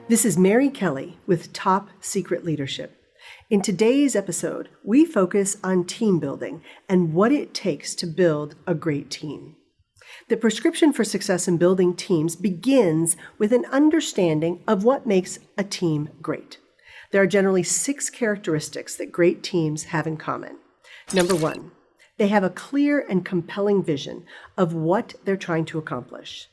This is Mary Kelly with Top Secret Leadership. In today's episode, we focus on team building and what it takes to build a great team. The prescription for success in building teams begins with an understanding of what makes a team great. There are generally 6 characteristics that great teams have in common. Number 1, they have a clear and compelling vision of what they're trying to accomplish.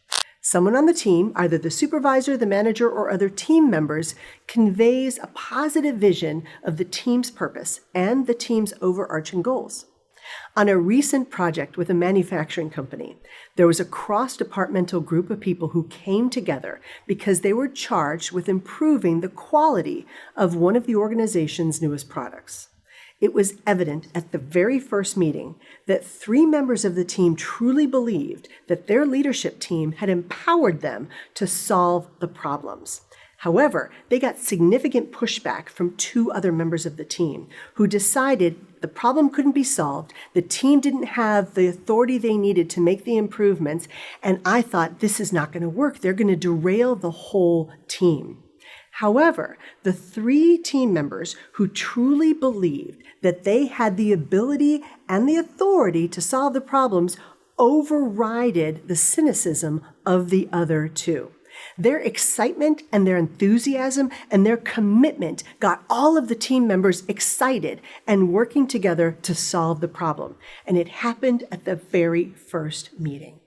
Someone on the team, either the supervisor, the manager, or other team members, conveys a positive vision of the team's purpose and the team's overarching goals. On a recent project with a manufacturing company, there was a cross-departmental group of people who came together because they were charged with improving the quality of one of the organization's newest products. It was evident at the very first meeting that 3 members of the team truly believed that their leadership team had empowered them to solve the problems. However, they got significant pushback from 2 other members of the team who decided the problem couldn't be solved, the team didn't have the authority they needed to make the improvements, and I thought, this is not going to work. They're going to derail the whole team. However, the 3 team members who truly believed that they had the ability and the authority to solve the problems overrided the cynicism of the other 2. Their excitement and their enthusiasm and their commitment got all of the team members excited and working together to solve the problem. And it happened at the very first meeting.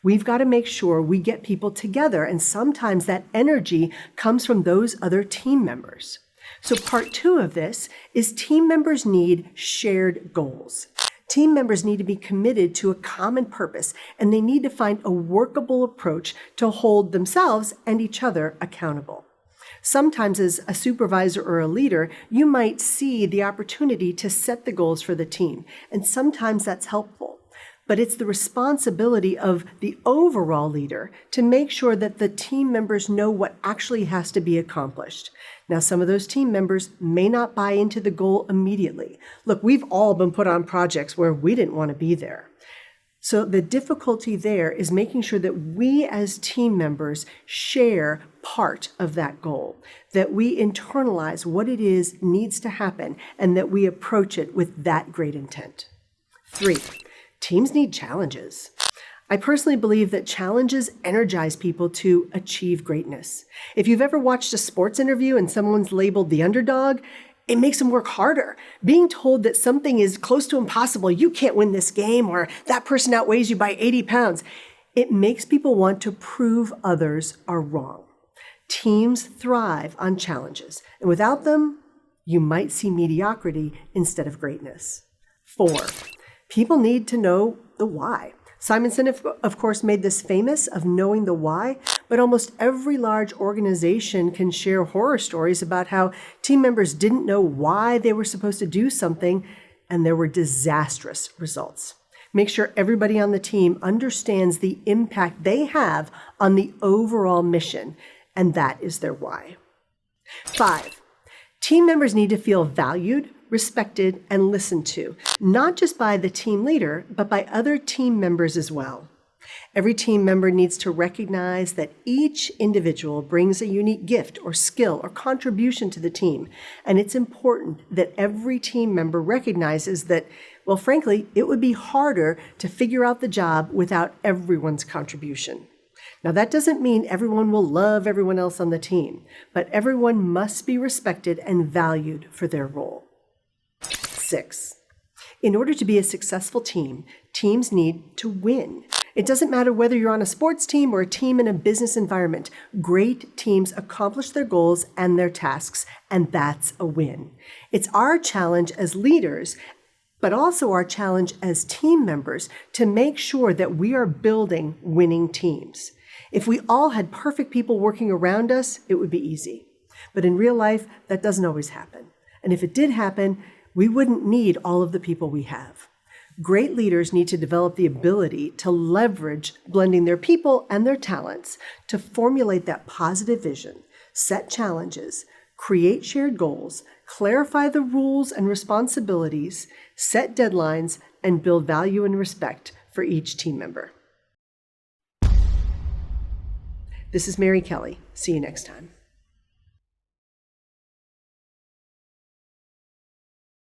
We've got to make sure we get people together, and sometimes that energy comes from those other team members. So part 2 of this is team members need shared goals. Team members need to be committed to a common purpose, and they need to find a workable approach to hold themselves and each other accountable. Sometimes as a supervisor or a leader, you might see the opportunity to set the goals for the team, and sometimes that's helpful. But it's the responsibility of the overall leader to make sure that the team members know what actually has to be accomplished. Now, some of those team members may not buy into the goal immediately. Look, we've all been put on projects where we didn't want to be there. So the difficulty there is making sure that we as team members share part of that goal, that we internalize what it is needs to happen, and that we approach it with that great intent. 3. Teams need challenges. I personally believe that challenges energize people to achieve greatness. If you've ever watched a sports interview and someone's labeled the underdog, it makes them work harder. Being told that something is close to impossible, you can't win this game, or that person outweighs you by 80 pounds, it makes people want to prove others are wrong. Teams thrive on challenges, and without them, you might see mediocrity instead of greatness. 4. People need to know the why. Simon Sinek, of course, made this famous of knowing the why, but almost every large organization can share horror stories about how team members didn't know why they were supposed to do something, and there were disastrous results. Make sure everybody on the team understands the impact they have on the overall mission, and that is their why. 5. Team members need to feel valued, respected, and listened to, not just by the team leader, but by other team members as well. Every team member needs to recognize that each individual brings a unique gift or skill or contribution to the team, and it's important that every team member recognizes that, well, frankly, it would be harder to figure out the job without everyone's contribution. Now, that doesn't mean everyone will love everyone else on the team, but everyone must be respected and valued for their role. 6. In order to be a successful team, teams need to win. It doesn't matter whether you're on a sports team or a team in a business environment. Great teams accomplish their goals and their tasks, and that's a win. It's our challenge as leaders, but also our challenge as team members to make sure that we are building winning teams. If we all had perfect people working around us, it would be easy. But in real life, that doesn't always happen. And if it did happen, we wouldn't need all of the people we have. Great leaders need to develop the ability to leverage blending their people and their talents to formulate that positive vision, set challenges, create shared goals, clarify the rules and responsibilities, set deadlines, and build value and respect for each team member. This is Mary Kelly. See you next time.